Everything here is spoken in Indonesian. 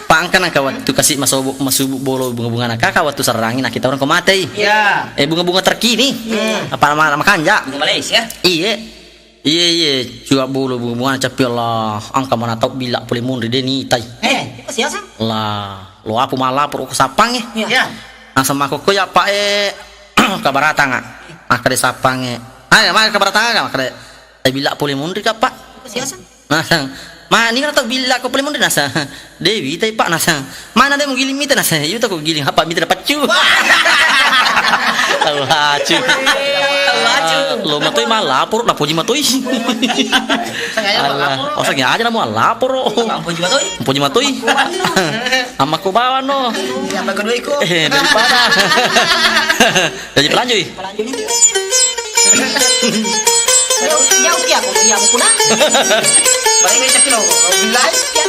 Pangkan ka waktu kasih masubuk bolo bunga-bunga nak kakak waktu serangin kita orang komate. Iya. Bunga-bunga terkini. Apa nama kanja? Bunga Malaysia. Iya. Iya juga bolo bunga-bunga capi Allah. Angka mana tahu bila boleh mundur dia ni tai. Itu siapa? Lah, lo apa malah perlu kesapang Iya. Nah sama koko ya pak kabarata nggak? Maka de sapang maka kabarata nggak? Maka de bila boleh mundur kak pak? Siapa? Nasang. Ini kan tahu bila kau boleh mundur nasa. Dewi tapi pak nasang. Mana dia mau giling mita nasa? You tahu kau giling apa mita dapat cu? Tahu hacu. Lo matoi malah lapor, lapor ji matoi. Allah, oh sengaja aja namu lapor. Lapor ji matoi. Ama ko bawa no. Yang kedua iku. Daripada. Jadi pelanjut. Jauh dia aku dia puna. Balik ke kilo. Bilai dia